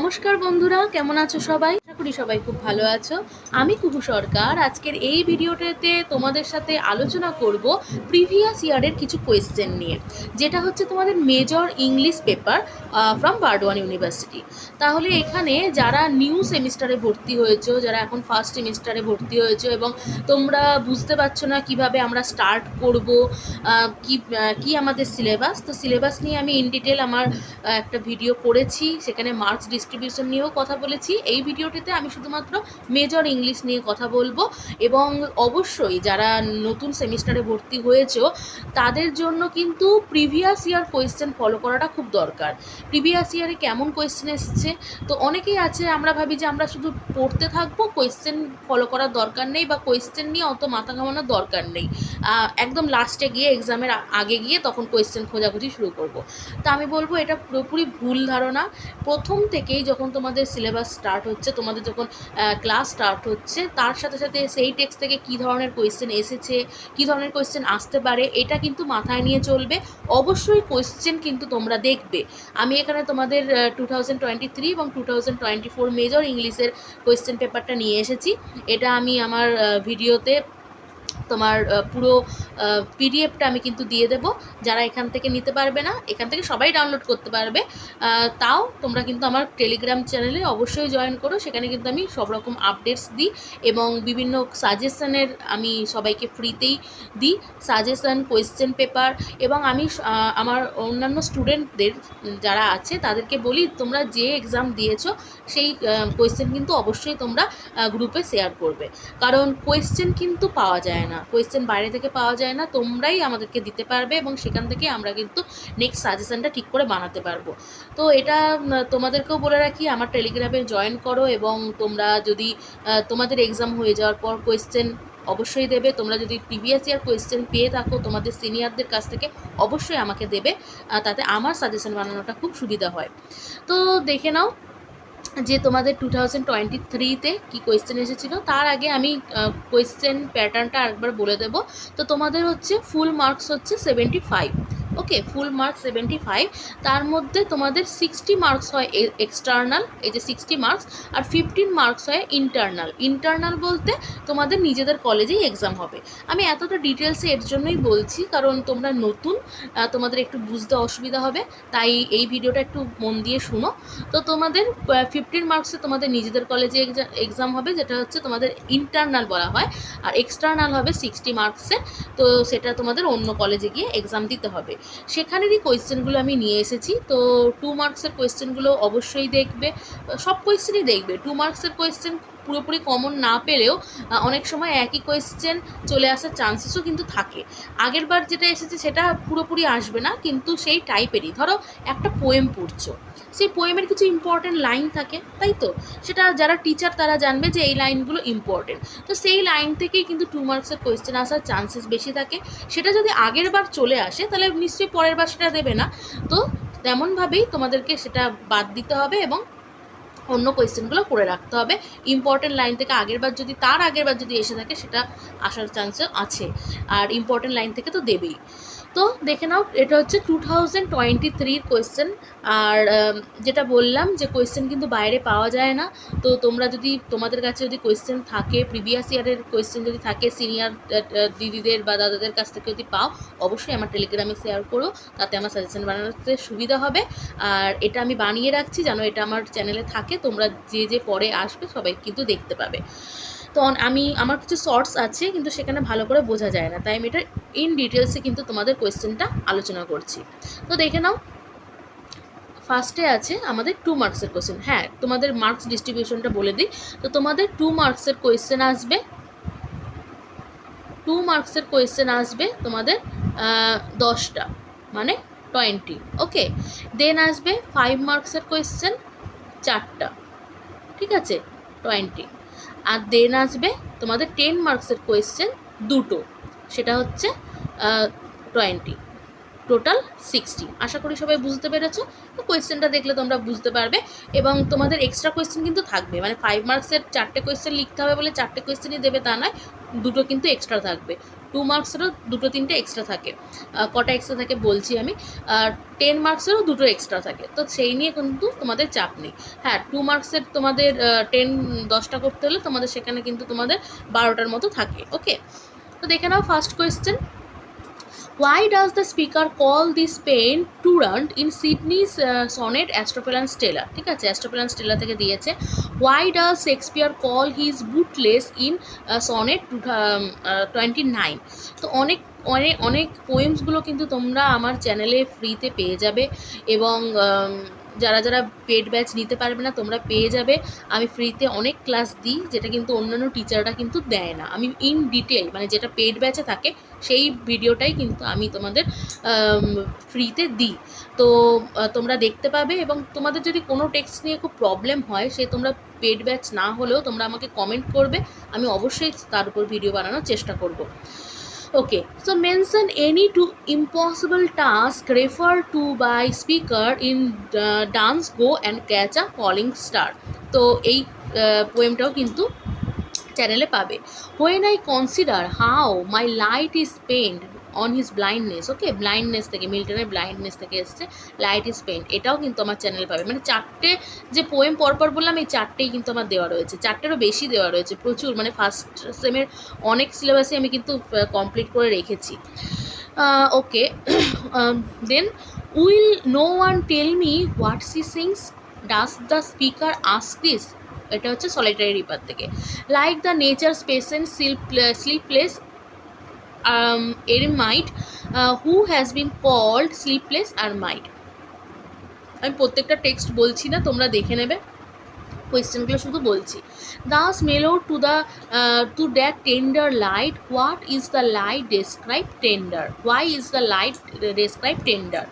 নমস্কার বন্ধুরা, কেমন আছো সবাই? আশা করি সবাই খুব ভালো আছো। আমি কুহু সরকার। আজকের এই ভিডিওটাতে তোমাদের সাথে আলোচনা করব প্রিভিয়াস ইয়ারের কিছু কোয়েশ্চেন নিয়ে, যেটা হচ্ছে তোমাদের major English paper from Burdwan university. তাহলে এখানে যারা নিউ সেমিস্টারে ভর্তি হয়েছো, যারা এখন ফার্স্ট সেমিস্টারে ভর্তি হয়েছো এবং তোমরা বুঝতে পারছো না কিভাবে আমরা স্টার্ট করব, কি আমাদের সিলেবাস, তো সিলেবাস নিয়ে আমি ইন ডিটেল আমার একটা ভিডিও করেছি, সেখানে মার্কস ডিস্ট্রিবিউশন নিয়েও কথা বলেছি। এই ভিডিওটিতে আমি শুধুমাত্র মেজর ইংলিশ নিয়ে কথা বলবো এবং অবশ্যই যারা নতুন সেমিস্টারে ভর্তি হয়েছো তাদের জন্য কিন্তু প্রিভিয়াস ইয়ার কোয়েশ্চেন ফলো করাটা খুব দরকার। প্রিভিয়াস ইয়ারে কেমন কোয়েশ্চেন এসেছে, তো অনেকেই আছে আমরা ভাবি যে আমরা শুধু পড়তে থাকবো, কোয়েশ্চেন ফলো করার দরকার নেই বা কোয়েশ্চেন নিয়ে অত মাথা ঘামানোর দরকার নেই, একদম লাস্টে গিয়ে এক্সামের আগে গিয়ে তখন কোয়েশ্চেন খোঁজাখুঁজি শুরু করব। তা আমি বলবো এটা পুরোপুরি ভুল ধারণা। প্রথম থেকেই যখন তোমাদের সিলেবাস স্টার্ট হচ্ছে, তোমাদের যখন ক্লাস স্টার্ট হচ্ছে, তার সাথে সাথে সেই টেক্সট থেকে কী ধরনের কোয়েশ্চেন এসেছে, কী ধরনের কোয়েশ্চেন আসতে পারে, এটা কিন্তু মাথায় নিয়ে চলবে। অবশ্যই কোয়েশ্চেন কিন্তু তোমরা দেখবে। আমি এখানে তোমাদের 2023 এবং 2024 মেজর ইংলিশের কোয়েশ্চেন পেপারটা নিয়ে এসেছি। এটা আমি আমার ভিডিওতে তোমার পুরো পিডিএফটা আমি কিন্তু দিয়ে দেবো। যারা এখান থেকে নিতে পারবে না, এখান থেকে সবাই ডাউনলোড করতে পারবে, তাও তোমরা কিন্তু আমার টেলিগ্রাম চ্যানেলে অবশ্যই জয়েন করো। সেখানে কিন্তু আমি সব রকম আপডেটস দিই এবং বিভিন্ন সাজেশনের আমি সবাইকে ফ্রিতেই দিই, সাজেশন, কোয়েশ্চেন পেপার। এবং আমি আমার অন্যান্য স্টুডেন্টদের যারা আছে তাদেরকে বলি তোমরা যে এক্সাম দিয়েছো সেই কোয়েশ্চেন কিন্তু অবশ্যই তোমরা গ্রুপে শেয়ার করবে, কারণ কোয়েশ্চেন কিন্তু পাওয়া যায় না, কোয়েশ্চেন বাইরে থেকে পাওয়া যায় না, তোমরাই আমাদেরকে দিতে পারবে এবং সেখান থেকে আমরা কিন্তু নেক্সট সাজেশনটা ঠিক করে বানাতে পারবো। তো এটা তোমাদেরকেও বলে রাখি, আমার টেলিগ্রামে জয়েন করো এবং তোমরা যদি তোমাদের এক্সাম হয়ে যাওয়ার পর কোয়েশ্চেন অবশ্যই দেবে। তোমরা যদি প্রিভিয়াস ইয়ার কোয়েশ্চেন পেয়ে থাকো তোমাদের সিনিয়রদের কাছ থেকে, অবশ্যই আমাকে দেবে, তাতে আমার সাজেশন বানানোটা খুব সুবিধা হয়। তো দেখে নাও যে তোমাদের 2023-তে কী কোয়েশ্চেন এসেছিলো। তার আগে আমি কোয়েশ্চেন প্যাটার্নটা আরেকবার বলে দেব। তো তোমাদের হচ্ছে ফুল মার্কস হচ্ছে 75, ওকে, ফুল মার্কস 75। তার মধ্যে তোমাদের 60 মার্কস হয় এক্সটার্নাল, এই যে 60 মার্কস, আর 15 মার্কস হয় ইন্টারনাল। ইন্টারনাল বলতে তোমাদের নিজেদের কলেজেই এক্সাম হবে। আমি এতটা ডিটেলসে এর জন্যই বলছি কারণ তোমরা নতুন, তোমাদের একটু বুঝতে অসুবিধা হবে, তাই এই ভিডিওটা একটু মন দিয়ে শুনো। তো তোমাদের 15 মার্কসে তোমাদের নিজেদের কলেজে এক্সাম হবে, যেটা হচ্ছে তোমাদের ইন্টারনাল বলা হয়, আর এক্সটার্নাল হবে 60 মার্কসের। তো সেটা তোমাদের অন্য কলেজে গিয়ে এক্সাম দিতে হবে। সেখানেরই কোয়েশ্চেনগুলো আমি নিয়ে এসেছি। তো 2 মার্কসের কোয়েশ্চেনগুলো অবশ্যই দেখবে, সব কোয়েশ্চেনই দেখবে। 2 মার্কসের কোয়েশ্চেন পুরোপুরি কমন না পেলেও অনেক সময় একই কোয়েশ্চেন চলে আসার চান্সেসও কিন্তু থাকে। আগের বার যেটা এসেছে সেটা পুরোপুরি আসবে না, কিন্তু সেই টাইপেরই। ধরো একটা পোয়েম পড়ছো, সেই পোয়েমের কিছু ইম্পর্টেন্ট লাইন থাকে, তাই তো? সেটা যারা টিচার তারা জানবে যে এই লাইনগুলো ইম্পর্টেন্ট, তো সেই লাইন থেকেই কিন্তু 2 মার্কসের কোয়েশ্চেন আসার চান্সেস বেশি থাকে। সেটা যদি আগের বার চলে আসে তাহলে নিশ্চয়ই পরের বার সেটা দেবে না। তো তেমনভাবেই তোমাদেরকে সেটা বাদ দিতে হবে এবং অন্য কোয়েশ্চেনগুলো করে রাখতে হবে। ইম্পর্টেন্ট লাইন থেকে তার আগের বার যদি এসে থাকে সেটা আসার চান্সও আছে, আর ইম্পর্টেন্ট লাইন থেকে তো দেবেই। তো দেখে নাও, এটা হচ্ছে 2023 কোয়েশ্চেন। আর যেটা বললাম যে কোয়েশ্চেন কিন্তু বাইরে পাওয়া যায় না। তো তোমরা যদি তোমাদের কাছে যদি কোয়েশ্চেন থাকে, প্রিভিয়াস ইয়ারের কোয়েশ্চেন যদি থাকে, সিনিয়র দিদিদের বা দাদাদের কাছ থেকে যদি পাও, অবশ্যই আমার টেলিগ্রামে শেয়ার করো, তাতে আমার সাজেশন বানানোতে সুবিধা হবে। আর এটা আমি বানিয়ে রাখছি যেন এটা আমার চ্যানেলে থাকে, তোমরা যে পরে আসবে সবাই কিন্তু দেখতে পাবে। তো আমার কিছু শর্টস আছে কিন্তু সেখানে ভালো করে বোঝা যায় না, তাই আমি এটা ইন ডিটেলসে কিন্তু তোমাদের কোয়েশ্চেনটা আলোচনা করছি। তো দেখে নাও, ফার্স্টে আছে আমাদের 2 মার্কসের কোয়েশ্চেন। হ্যাঁ, তোমাদের মার্কস ডিস্ট্রিবিউশনটা বলে দিই। তো তোমাদের 2 মার্কসের কোয়েশ্চেন আসবে, 2 মার্কসের কোয়েশ্চেন আসবে তোমাদের 10টা, মানে 20, ওকে। দেন আসবে 5 মার্কসের কোয়েশ্চেন 4টা, ঠিক আছে, 20। আর দেন আসবে তোমাদের 10 মার্কসের কোয়েশ্চেন 2টো, সেটা হচ্ছে 20, টোটাল 60। আশা করি সবাই বুঝতে পেরেছো। তো কোয়েশ্চেনটা দেখলে তোমরা বুঝতে পারবে। এবং তোমাদের এক্সট্রা কোয়েশ্চেন কিন্তু থাকবে, মানে 5 মার্কসের 4টে কোয়েশ্চেন লিখতে হবে বলে 4টে কোয়েশ্চেনই দেবে তা নয়, 2টো কিন্তু এক্সট্রা থাকবে। 2 মার্কসেরও 2-3টে এক্সট্রা থাকে। কটা এক্সট্রা থাকে বলছি আমি। 10 মার্কসেরও 2টো এক্সট্রা থাকে, তো সেই নিয়ে কিন্তু তোমাদের চাপ নেই। হ্যাঁ, 2 মার্কসের তোমাদের 10-10টা করতে হলে তোমাদের সেখানে কিন্তু তোমাদের 12টার মতো থাকে। ওকে, তো দেখে নাও first question. Why does the speaker call this paint Turant in Sydney's sonnet Astrophel and Stella? ঠিক আছে, Astrophel and Stella থেকে দিয়েছে। Why does Shakespeare call his bootless in sonnet 29? তো অনেক অনেক অনেক পোয়েমসগুলো কিন্তু তোমরা আমার চ্যানেলে ফ্রিতে পেয়ে যাবে, এবং যারা যারা পেড ব্যাচ নিতে পারবে না তোমরা পেয়ে যাবে। আমি ফ্রিতে অনেক ক্লাস দিই, যেটা কিন্তু অন্যান্য টিচাররা কিন্তু দেয় না। আমি ইন ডিটেল মানে যেটা পেড ব্যাচে থাকে সেই ভিডিওটাই কিন্তু আমি তোমাদের ফ্রিতে দিই। তো তোমরা দেখতে পাবে, এবং তোমাদের যদি কোনো টেক্সট নিয়ে খুব প্রবলেম হয়, সে তোমরা পেড ব্যাচ না হলেও তোমরা আমাকে কমেন্ট করবে, আমি অবশ্যই তার উপর ভিডিও বানানোর চেষ্টা করব। Okay, so mention any two impossible tasks referred to by speaker in Dance Go and Catch a Falling Star. তো এই পোয়েমটাও কিন্তু চ্যানেলে পাবে। When I consider how my light is pained on his blindness, okay, blindness থেকে, মিল্টনের blindness থেকে এসছে light is paint, এটাও কিন্তু আমার চ্যানেল পাবে। মানে 4টে যে পোয়েম পরপর বললাম, এই 4টেই কিন্তু আমার দেওয়া রয়েছে, 4টেরও বেশি দেওয়া রয়েছে, প্রচুর। মানে ফার্স্ট সেমের অনেক সিলেবাসে আমি কিন্তু কমপ্লিট করে রেখেছি। Okay, then will no one tell me what she sings, does the speaker ask this? এটা হচ্ছে সলিটারি রিপার থেকে। Like the nature patient sleepless eremite who has been called sleepless ermite. আমি প্রত্যেকটা টেক্সট বলছি না, তোমরা দেখে নেবে, কোয়েশ্চেনগুলো শুধু বলছি। Thus mellowed to that tender light, what is the light described tender? Why is the light described tender?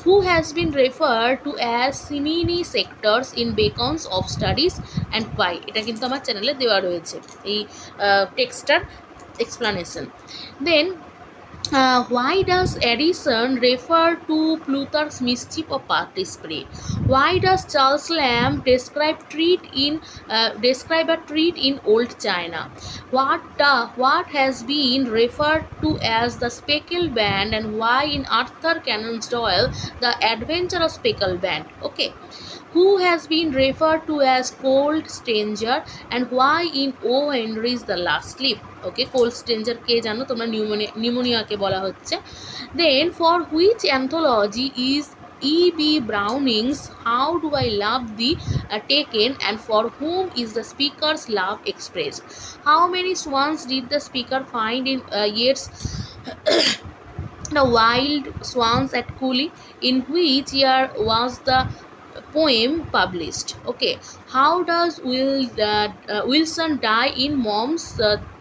Who has been referred to as simini sectors in Bacon's of studies, and why? এটা কিন্তু আমার চ্যানেলে দেওয়া রয়েছে এই টেক্সটার explanation. Then why does Addison refer to Plutarch's mischief of party spirit? Why does Charles Lamb describe a treat in old China? What has been referred to as the Speckled Band, and why in Arthur Conan Doyle the Adventure of Speckled Band? Okay. Who has been referred to as Cold Stranger, and why in O. Henry's The Last Sleep? Okay, Cold Stranger কে জানো তোমরা? নিউমোনিয়াকে বলা হচ্ছে। Then for which anthology is E.B. Browning's How Do I Love Thee taken, and for whom is the speaker's love expressed? How many swans did the speaker find in Yeats' The Wild Swans at Cooley? In which year was the poem published? Okay, how does Wilson die in Mom's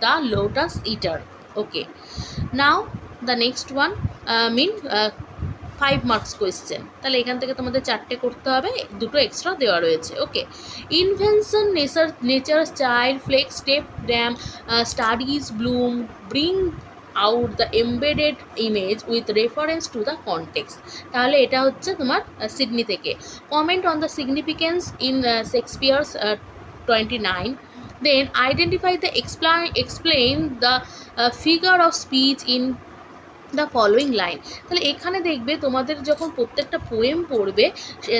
The Lotus Eater? Okay, now the next one 5 marks question. তাহলে এখান থেকে তোমাদের 4টে করতে হবে, 2টো extra দেওয়া রয়েছে। Okay, invention, nature child, flex, step dam, studies bloom, bring out the embedded image with reference to the context. তাহলে এটা হচ্ছে তোমার সিডনি থেকে। Comment on the significance in Shakespeare's 29. Then identify the explain the figure of speech in the following line. তাহলে এখানে দেখবে তোমাদের যখন প্রত্যেকটা পোয়েম পড়বে,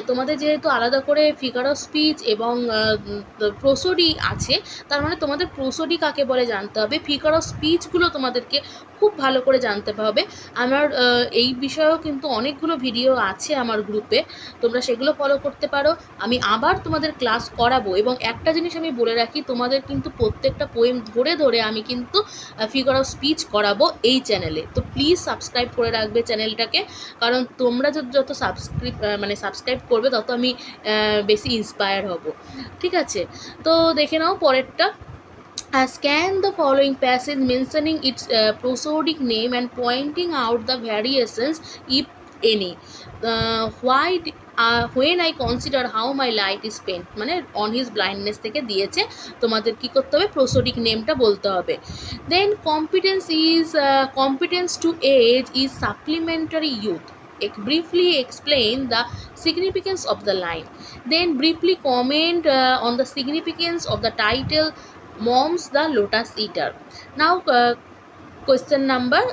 তোমাদের যেহেতু আলাদা করে ফিগার অফ স্পিচ এবং প্রোসোডি আছে, তার মানে তোমাদের প্রোসোডি কাকে বলে জানতে হবে, ফিগার অফ স্পিচগুলো তোমাদেরকে খুব ভালো করে জানতে হবে। আমার এই বিষয়েও কিন্তু অনেকগুলো ভিডিও আছে আমার গ্রুপে, তোমরা সেগুলো ফলো করতে পারো। আমি আবার তোমাদের ক্লাস করাবো, এবং একটা জিনিস আমি বলে রাখি, তোমাদের কিন্তু প্রত্যেকটা পোয়েম ধরে ধরে আমি কিন্তু ফিগার অফ স্পিচ করাবো এই চ্যানেলে। তো প্লিজ সাবস্ক্রাইব করে রাখবে চ্যানেলটাকে, কারণ তোমরা যত সাবস্ক্রাইব করবে তত আমি বেশি ইন্সপায়ার হব। ঠিক আছে, তো দেখে নাও পরেরটা। Scan the following passage mentioning its prosodic name and pointing out the variations if any. When I consider how my light is pained, মানে on his blindness থেকে দিয়েছে, তোমাদের কি করতে হবে, প্রোসোডিক নেমটা বলতে হবে। Then competence to age is supplementary youth. Briefly explain the significance of the line. Then briefly comment on the significance of the title Mom's The Lotus Eater. Now Question number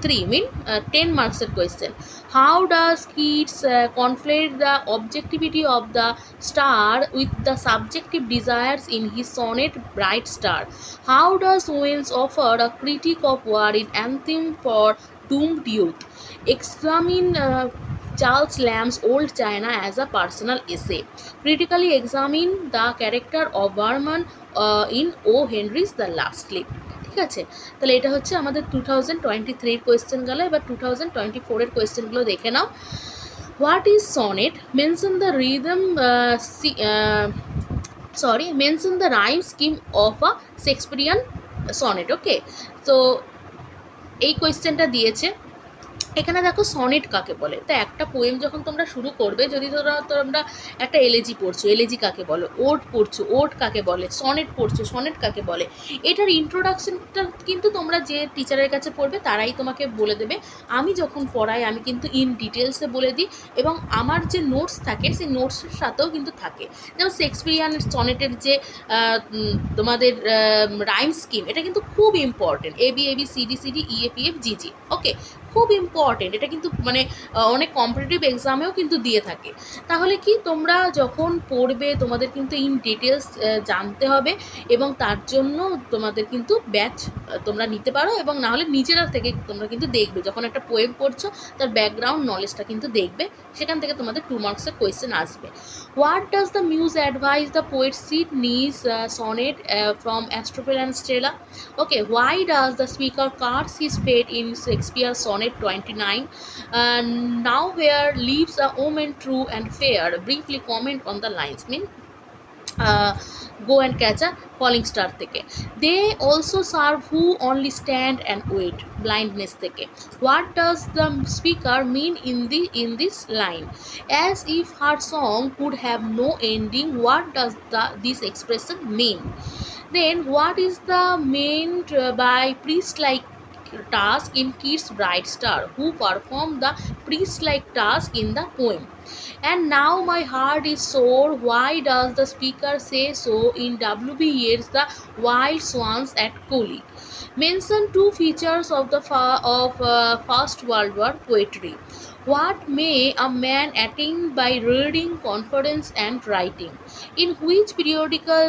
3 mean 10 marks question. How does Keats conflate the objectivity of the star with the subjective desires in his sonnet Bright Star? How does Owens offer a critique of war in Anthem for Doomed Youth? Examine Charles Lamb's Old China as a personal essay. Critically examine the character of Varman in O. Henry's The Last Leaf. ঠিক আছে, তাহলে এটা হচ্ছে আমাদের 2023 question গেল। এবার 2024 এর কোয়েশ্চেনগুলো দেখে নাও। What is sonnet? Mention the rhythm mention the rhyme scheme of a Shakespearean sonnet. Okay, তো এই কোয়েশ্চেনটা দিয়েছে। এখানে দেখো সনেট কাকে বলে। তো একটা পোয়েম যখন তোমরা শুরু করবে, যদি তোমরা একটা এলেজি পড়ছো, এলেজি কাকে বলো, ওড পড়ছো, ওড কাকে বলে, সনেট পড়ছো, সনেট কাকে বলে, এটার ইন্ট্রোডাকশনটা কিন্তু তোমরা যে টিচারের কাছে পড়বে তারাই তোমাকে বলে দেবে। আমি যখন পড়াই আমি কিন্তু ইন ডিটেলসে বলে দিই, এবং আমার যে নোটস থাকে সেই নোটসের সাথেও কিন্তু থাকে। যেমন শেক্সপিয়ারিয়ান সনেটের যে তোমাদের রাইম স্কিম, এটা কিন্তু খুব important. A B C D E F E F G G, okay, খুব ইম্পর্টেন্ট। এটা কিন্তু মানে অনেক কম্পিটিটিভ এক্সামেও কিন্তু দিয়ে থাকে। তাহলে কি তোমরা যখন পড়বে তোমাদের কিন্তু ইন ডিটেলস জানতে হবে, এবং তার জন্য তোমাদের কিন্তু ব্যাচ তোমরা নিতে পারো, এবং না হলে নিজেরা থেকে তোমরা কিন্তু দেখবে যখন একটা পোয়েম পড়ছো তার ব্যাকগ্রাউন্ড নলেজটা কিন্তু দেখবে, সেখান থেকে তোমাদের 2 মার্কসের কোয়েশ্চেন আসবে। What does the muse advise the poet Sidney's sonnet from Astrophel and Stella? Okay, why does the speaker cards his fate in Shakespeare's sonnet 29? Now where leaves a woman true and fair? Briefly comment on the lines. Mean go and catch a falling star থেকে। They also serve who only stand and wait, blindness থেকে। What does the speaker mean in this line? As if her song could have no ending, what does this expression mean? Then what is the meant by priest-like task in Keats' Bright Star? Who performed the priest-like task in the poem? And now my heart is sore. Why does the speaker say so in W.B. Yeats' The Wild Swans at Coley? Mention 2 features of the First World War poetry. What may a man attain by reading, conference, and writing? In which periodical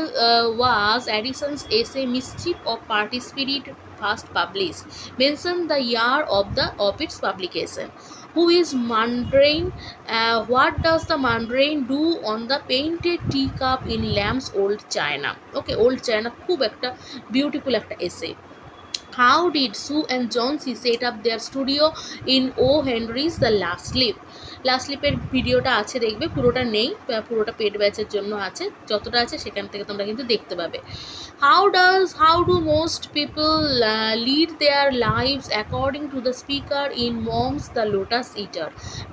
was Addison's essay Mischief of Party Spirit first published? Mention the year of its publication. Who is Mandrain? What does the Mandrain do on the painted teacup in Lamb's Old China? Okay, Old China খুব একটা beautiful একটা এসে। How did Sue and Johnsy set up their studio in O. Henry's The Last Leaf? Last লিপের ভিডিওটা আছে, দেখবে, পুরোটা নেই, পুরোটা পেড ব্যাচের জন্য আছে, যতটা আছে সেখান থেকে তোমরা কিন্তু দেখতে পাবে। How do most people lead their lives according to the speaker in Mom's The Lotus Eater?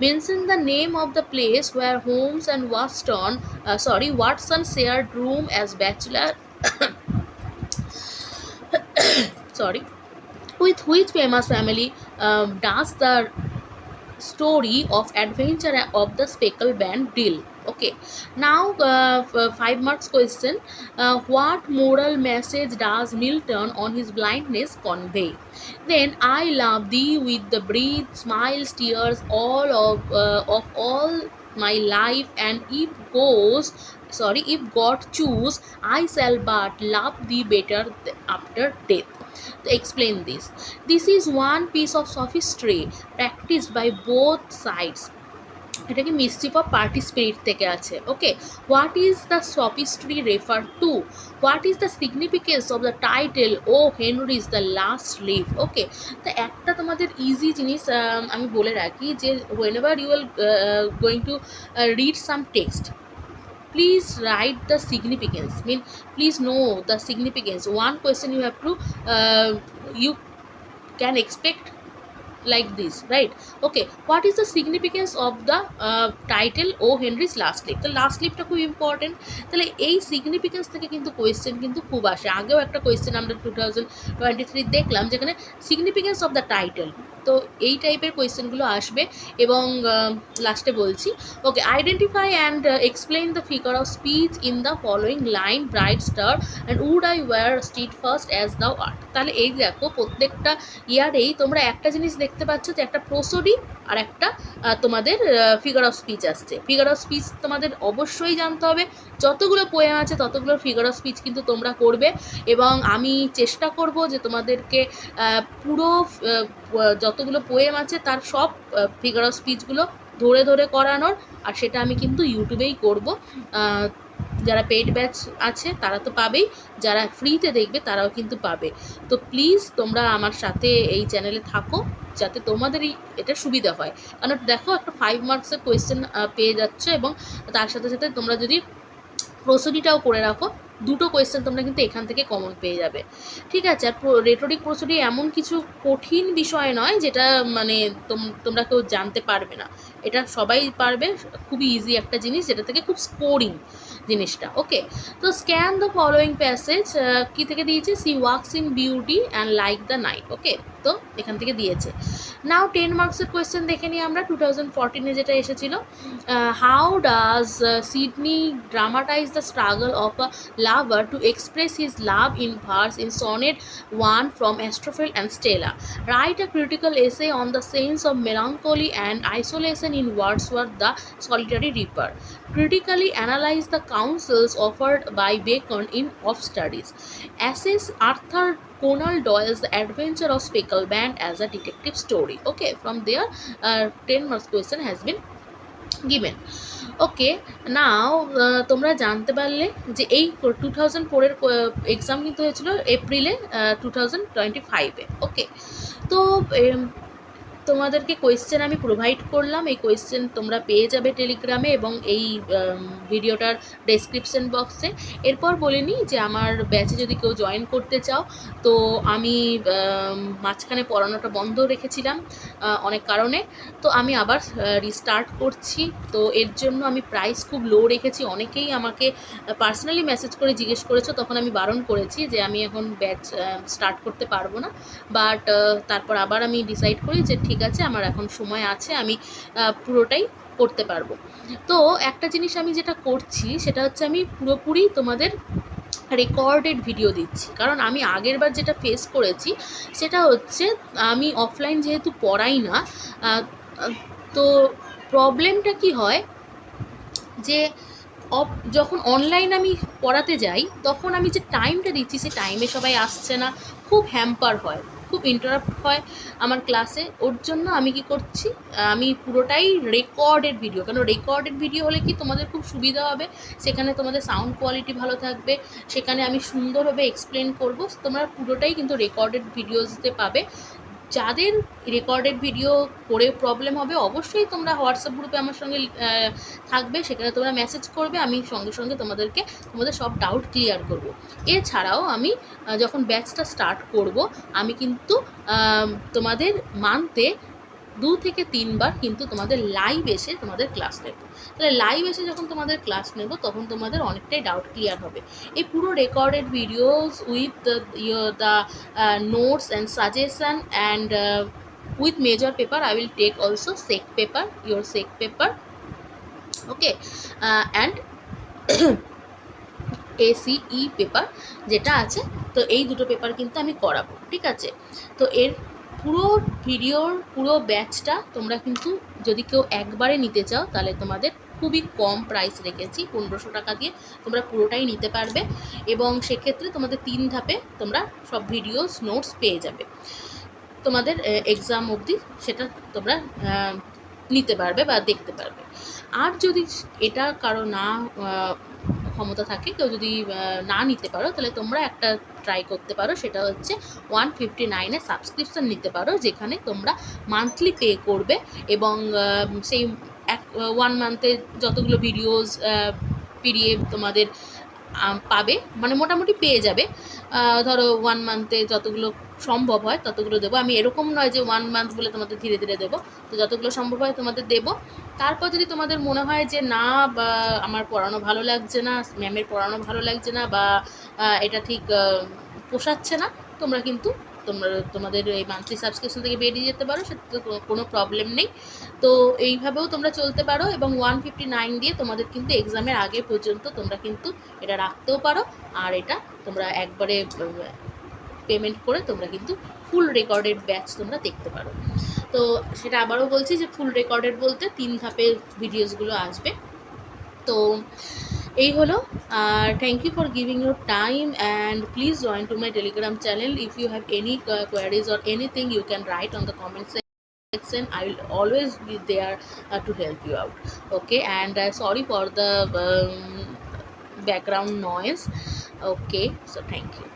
Mention the name of the place where Holmes and Watson shared room as bachelor with which famous family does the story of adventure of the Speckle Band deal? Okay, now 5 marks question. What moral message does Milton on his blindness convey? Then I love thee with the breath, smiles, tears, all of all my life, and if God choose, I shall but love thee better after death. To explain this, this is one piece of sophistry practiced by both sides. এটা কি mischief off party spirit থেকে আছে। Okay, what is the sophistry refer to? What is the significance of the title O Henry's The Last Leaf? Okay, তো একটা তোমাদের easy জিনিস আমি বলে রাখি, যে whenever you are going to read some text, please write the significance, please know the significance. One question you have to you can expect like this, right? Okay, what is the significance of the title O Henry's last leaf? তো last লিফটা খুব important. তাহলে এই significance থেকে কিন্তু question কিন্তু খুব আসে। আগেও একটা কোয়েশ্চেন আমরা 2023 দেখলাম, যেখানে সিগনিফিকেন্স অফ দ্য টাইটেল, তো এই টাইপের কোয়েশ্চেনগুলো আসবে। এবং লাস্টে বলছি, okay, identify and explain the figure of speech in the following line, bright star and would I were steadfast as thou art. তাহলে এই দেখো, প্রত্যেকটা ইয়ারেই তোমরা একটা জিনিস দেখতে পাচ্ছ, যে একটা প্রোসোডি আর একটা তোমাদের ফিগার অফ স্পিচ আসছে। ফিগার অফ স্পিচ তোমাদের অবশ্যই জানতে হবে, যতগুলো পোয়েম আছে ততগুলো ফিগার অফ স্পিচ কিন্তু তোমরা করবে। এবং আমি চেষ্টা করব যে তোমাদেরকে পুরো যতগুলো পোয়েম আছে তার সব ফিগার অফ স্পিচগুলো ধরে ধরে করানোর, আর সেটা আমি কিন্তু ইউটিউবেই করব। যারা পেইড ব্যাচ আছে তারা তো পাবেই, যারা ফ্রিতে দেখবে তারাও কিন্তু পাবে। তো প্লিজ তোমরা আমার সাথে এই চ্যানেলে থাকো, যাতে তোমাদেরই এটা সুবিধা হয়। কারণ দেখো, একটা 5 মার্কসের কোয়েশ্চেন পেয়ে যাচ্ছ, এবং তার সাথে সাথে তোমরা যদি প্রসিডিটাও করে রাখো, দুটো কোয়েশ্চেন তোমরা কিন্তু এখান থেকে কমন পেয়ে যাবে, ঠিক আছে? আর রেটরিক প্রসিডি এমন কিছু কঠিন বিষয় নয় যেটা মানে তোমরা কেউ জানতে পারবে না, এটা সবাই পারবে, খুবই ইজি একটা জিনিস, যেটা থেকে খুব স্কোরিং জিনিসটা। ওকে, তো স্ক্যান দ্য ফলোয়িং প্যাসেজ, কী থেকে দিয়েছে? She walks in beauty and like the night. Okay, তো এখান থেকে দিয়েছে। নাও 10 মার্কসের কোয়েশ্চেন দেখে নিই আমরা। 2014-এ যেটা এসেছিল, how does Sydney dramatise the struggle of a lover to express his love in verse in Sonnet 1 from Astrophel and Stella. Write a critical essay on the sense of melancholy and isolation in Wordsworth The Solitary Reaper. Critically analyze the counsels offered by Bacon in Of Studies. Assess Arthur Conan Doyle's The Adventure of Speckleband as a detective story. Okay, from there 10 marks question has been given. ওকে, নাও তোমরা জানতে পারলে যে এই 2004-এর exam কিন্তু হয়েছিল এপ্রিলে 2025-এ। ওকে, তো তোমাদেরকে কোয়েশ্চেন আমি প্রোভাইড করলাম, এই কোয়েশ্চেন তোমরা পেয়ে যাবে টেলিগ্রামে এবং এই ভিডিওটার ডেসক্রিপশন বক্সে। এরপর বলে নিই যে আমার ব্যাচে যদি কেউ জয়েন করতে চাও, তো আমি মাঝখানে পড়ানোটা বন্ধ রেখেছিলাম অনেক কারণে, তো আমি আবার রিস্টার্ট করছি। তো এর জন্য আমি প্রাইস খুব লো রেখেছি। অনেকেই আমাকে পার্সোনালি মেসেজ করে জিজ্ঞেস করেছো, তখন আমি বারণ করেছি যে আমি এখন ব্যাচ স্টার্ট করতে পারবো না। বাট তারপর আবার আমি ডিসাইড করি যে ঠিক আছে, আমার এখন সময় আছে, আমি পুরোটাই করতে পারবো। তো একটা জিনিস আমি যেটা করছি সেটা হচ্ছে, আমি পুরোপুরি তোমাদের রেকর্ডেড ভিডিও দিচ্ছি। কারণ আমি আগের বার যেটা ফেস করেছি সেটা হচ্ছে, আমি অফলাইন যেহেতু পড়াই না, তো প্রবলেমটা কি হয় যে যখন অনলাইন আমি পড়াতে যাই, তখন আমি যে টাইমটা দিচ্ছি সেই টাইমে সবাই আসছে না, খুব হ্যাম্পার হয়, খুব ইন্টারাপ্ট হয় আমার ক্লাসে। ওর জন্য আমি কি করছি, আমি পুরোটাই রেকর্ডেড ভিডিও। কেন রেকর্ডেড ভিডিও হলে কি তোমাদের খুব সুবিধা হবে, সেখানে তোমাদের সাউন্ড কোয়ালিটি ভালো থাকবে, সেখানে আমি সুন্দরভাবে এক্সপ্লেন করব, তোমরা পুরোটাই কিন্তু রেকর্ডেড ভিডিওসতে পাবে। যাদের রেকর্ডেড ভিডিও করে প্রবলেম হবে, অবশ্যই তোমরা হোয়াটসঅ্যাপ গ্রুপে আমার সঙ্গে থাকবে, সেখানে তোমরা মেসেজ করবে, আমি সঙ্গে সঙ্গে তোমাদের সব ডাউট ক্লিয়ার করব। এছাড়াও আমি যখন ব্যাচটা স্টার্ট করব, আমি কিন্তু তোমাদের মান্থে 2 থেকে 3 বার কিন্তু তোমাদের লাইভ এসে তোমাদের ক্লাস নেব। তাহলে লাইভ এসে যখন তোমাদের ক্লাস নেব, তখন তোমাদের অনেকটাই ডাউট ক্লিয়ার হবে। এই পুরো recorded videos with the notes and suggestion and with major paper I will take also sec paper, your sec paper, okay, and ACE paper যেটা আছে, তো এই দুটো পেপার কিন্তু আমি করাবো, ঠিক আছে? তো এর পুরো ভিডিওর পুরো ব্যাচটা তোমরা কিন্তু যদি কেউ একবারে নিতে চাও, তাহলে তোমাদের খুবই কম প্রাইস রেখেছি, 1500 টাকা দিয়ে তোমরা পুরোটাই নিতে পারবে। এবং সেক্ষেত্রে তোমাদের 3 ধাপে তোমরা সব ভিডিওস নোটস পেয়ে যাবে, তোমাদের এক্সাম অবধি সেটা তোমরা নিতে পারবে বা দেখতে পারবে। আর যদি এটা কারো না ক্ষমতা থাকে, কেউ যদি না নিতে পারো, তাহলে তোমরা একটা ট্রাই করতে পারো, সেটা হচ্ছে 159-এর সাবস্ক্রিপশান নিতে পারো, যেখানে তোমরা মান্থলি পে করবে এবং সেই 1 মান্থে যতগুলো ভিডিওস PDF তোমাদের পাবে, মানে মোটামুটি পেয়ে যাবে। ধরো 1 মান্থে যতগুলো সম্ভব হয় ততগুলো দেবো। আমি এরকম নয় যে 1 মান্থ বলে তোমাদের ধীরে ধীরে দেবো, তো যতগুলো সম্ভব হয় তোমাদের দেবো। তারপর যদি তোমাদের মনে হয় যে না, বা আমার পড়ানো ভালো লাগছে না, ম্যামের পড়ানো ভালো লাগছে না, বা এটা ঠিক পোষাচ্ছে না, তোমরা কিন্তু তোমাদের এই মান্থলি সাবস্ক্রিপশন থেকে বেরিয়ে যেতে পারো, সেটাতে কোনো প্রবলেম নেই। তো এইভাবেও তোমরা চলতে পারো, এবং 159 দিয়ে তোমাদের কিন্তু এক্সামের আগে পর্যন্ত তোমরা কিন্তু এটা রাখতেও পারো। আর এটা তোমরা একবারে পেমেন্ট করে তোমরা কিন্তু ফুল রেকর্ডেড ব্যাচ তোমরা দেখতে পারো। তো সেটা আবারও বলছি যে ফুল রেকর্ডেড বলতে 3 ধাপের ভিডিওসগুলো আসবে। তো এই হলো। আর thank you for giving your time, and please join to my Telegram channel. If you have any queries or anything, you can write on the comment section. I will always be there to help you out. Okay, and sorry for the background noise. Okay, so thank you.